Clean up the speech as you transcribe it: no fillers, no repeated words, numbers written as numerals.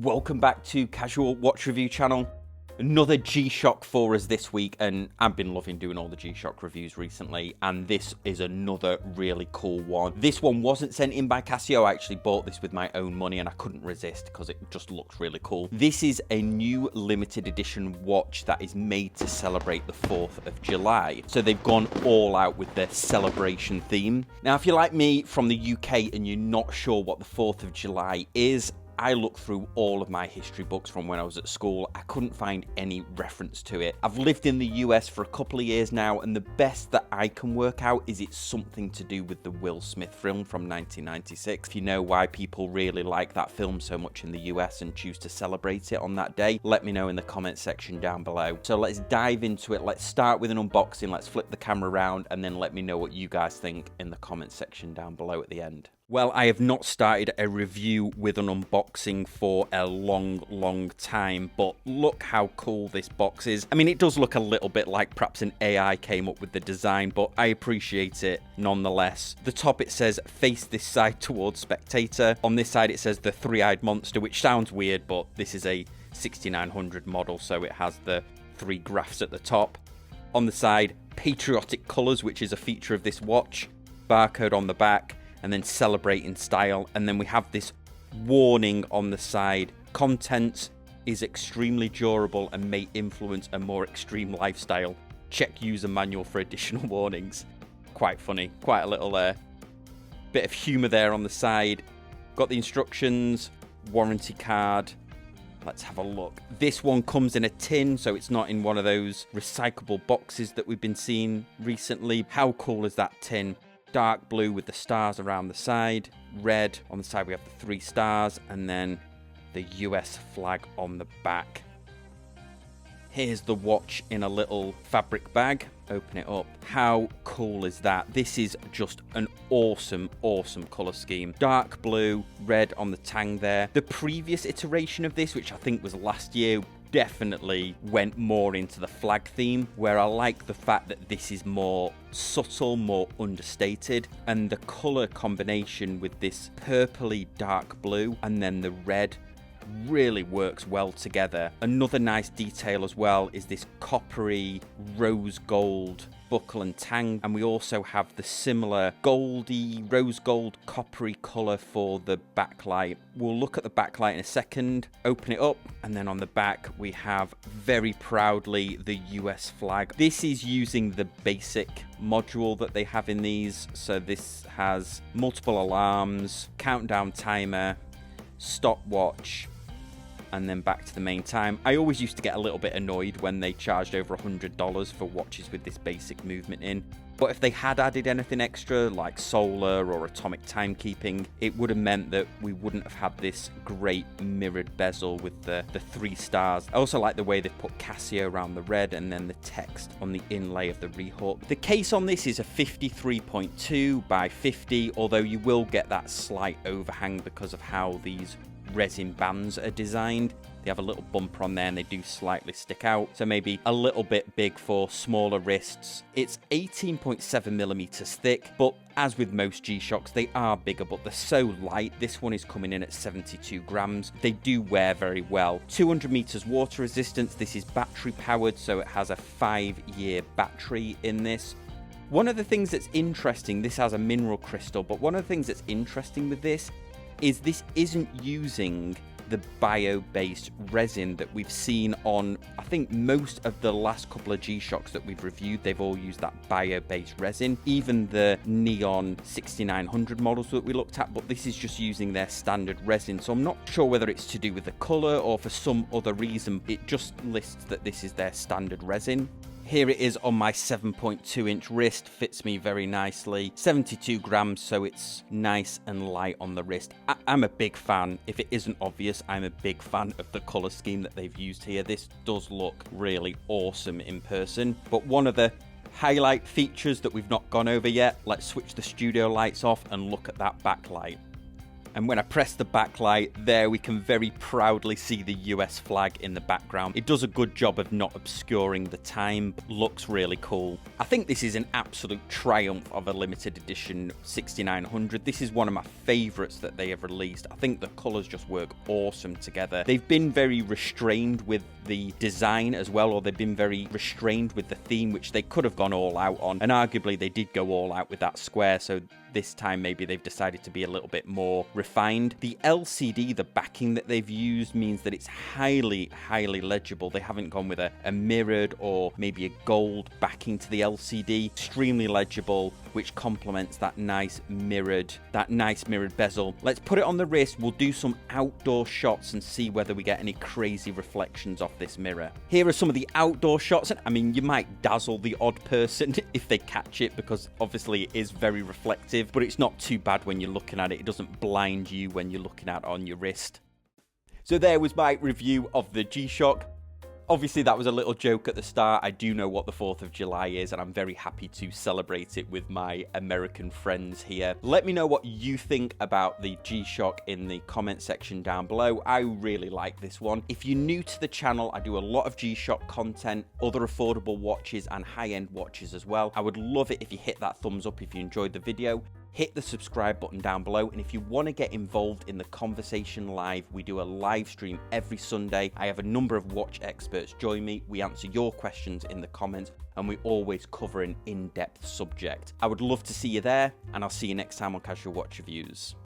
Welcome back to Casual Watch Review channel. Another G-Shock for us this week, and I've been loving doing all the G-Shock reviews recently, and this is another really cool one. This one wasn't sent in by Casio. I actually bought this with my own money and I couldn't resist because it just looks really cool. This is a new limited edition watch that is made to celebrate the 4th of July. So they've gone all out with their celebration theme. Now, if you're like me from the UK and you're not sure what the 4th of July is, I looked through all of my history books from when I was at school. I couldn't find any reference to it. I've lived in the US for a couple of years now, and the best that I can work out is it's something to do with the Will Smith film from 1996. If you know why people really like that film so much in the US and choose to celebrate it on that day, let me know in the comment section down below. So let's dive into it. Let's start with an unboxing. Let's flip the camera around and then let me know what you guys think in the comment section down below at the end. Well, I have not started a review with an unboxing for a long time, but look how cool this box is. I mean, it does look a little bit like perhaps an AI came up with the design, but I appreciate it nonetheless. The top, it says, face this side towards spectator. On this side, it says the three-eyed monster, which sounds weird, but this is a 6900 model, so it has the three graphs at the top. On the side, patriotic colors, which is a feature of this watch. Barcode on the back. And then celebrate in style, and then we have this warning on the side. Contents is extremely durable and may influence a more extreme lifestyle. Check user manual for additional warnings. Quite funny, quite a little bit of humor there on the side. Got the instructions, warranty card. Let's have a look. This one comes in a tin, so it's not in one of those recyclable boxes that we've been seeing recently. How cool is that tin? Dark blue with the stars around the side, red on the side we have the 3 stars, and then the US flag on the back. Here's the watch in a little fabric bag. Open it up. How cool is that? This is just an awesome color scheme. Dark blue, red on the tang there. The previous iteration of this, which I think was last year, definitely went more into the flag theme, where I like the fact that this is more subtle, more understated, and the color combination with this purpley dark blue and then the red really works well together. Another nice detail as well is this coppery rose gold buckle and tang, and we also have the similar goldy rose gold coppery color for the backlight. We'll look at the backlight in a second. Open it up, and then on the back we have very proudly the US flag. This is using the basic module that they have in these, so this has multiple alarms, countdown timer, stopwatch, and then back to the main time. I always used to get a little bit annoyed when they charged over $100 for watches with this basic movement in. But if they had added anything extra like solar or atomic timekeeping, it would have meant that we wouldn't have had this great mirrored bezel with the 3 stars. I also like the way they've put Casio around the red and then the text on the inlay of the rehook. The case on this is a 53.2 by 50, although you will get that slight overhang because of how these resin bands are designed. They have a little bumper on there and they do slightly stick out, so maybe a little bit big for smaller wrists. It's 18.7 millimeters thick, but as with most G-Shocks, they are bigger, but they're so light. This one is coming in at 72 grams. They do wear very well. 200 meters water resistance. This is battery powered, so it has a 5-year battery in this. One of the things that's interesting, this has a mineral crystal, but one of the things that's interesting with this isn't using the bio-based resin that we've seen on, I think, most of the last couple of G-Shocks that we've reviewed. They've all used that bio-based resin, even the neon 6900 models that we looked at, but this is just using their standard resin. So I'm not sure whether it's to do with the color or for some other reason. It just lists that this is their standard resin. Here it is on my 7.2 inch wrist, fits me very nicely. 72 grams, so it's nice and light on the wrist. I'm a big fan. If it isn't obvious, I'm a big fan of the color scheme that they've used here. This does look really awesome in person. But one of the highlight features that we've not gone over yet, let's switch the studio lights off and look at that backlight. And when I press the backlight, there we can very proudly see the US flag in the background. It does a good job of not obscuring the time, but looks really cool. I think this is an absolute triumph of a limited edition 6900. This is one of my favourites that they have released. I think the colours just work awesome together. They've been very restrained with the design as well, or they've been very restrained with the theme, which they could have gone all out on, and arguably they did go all out with that square, so this time maybe they've decided to be a little bit more refined. The LCD, the backing that they've used, means that it's highly legible. They haven't gone with a mirrored or maybe a gold backing to the LCD. Extremely legible, which complements that nice mirrored bezel. Let's put it on the wrist. We'll do some outdoor shots and see whether we get any crazy reflections off this mirror. Here are some of the outdoor shots, and I mean, you might dazzle the odd person if they catch it, because obviously it is very reflective, but it's not too bad when you're looking at it. It doesn't blind you when you're looking at it on your wrist. So there was my review of the G-Shock. Obviously, that was a little joke at the start. I do know what the 4th of July is, and I'm very happy to celebrate it with my American friends here. Let me know what you think about the G-Shock in the comment section down below. I really like this one. If you're new to the channel, I do a lot of G-Shock content, other affordable watches and high-end watches as well. I would love it if you hit that thumbs up if you enjoyed the video. Hit the subscribe button down below, and if you want to get involved in the conversation live, we do a live stream every Sunday. I have a number of watch experts join me. We answer your questions in the comments, and we always cover an in-depth subject. I would love to see you there, and I'll see you next time on Casual Watch Reviews.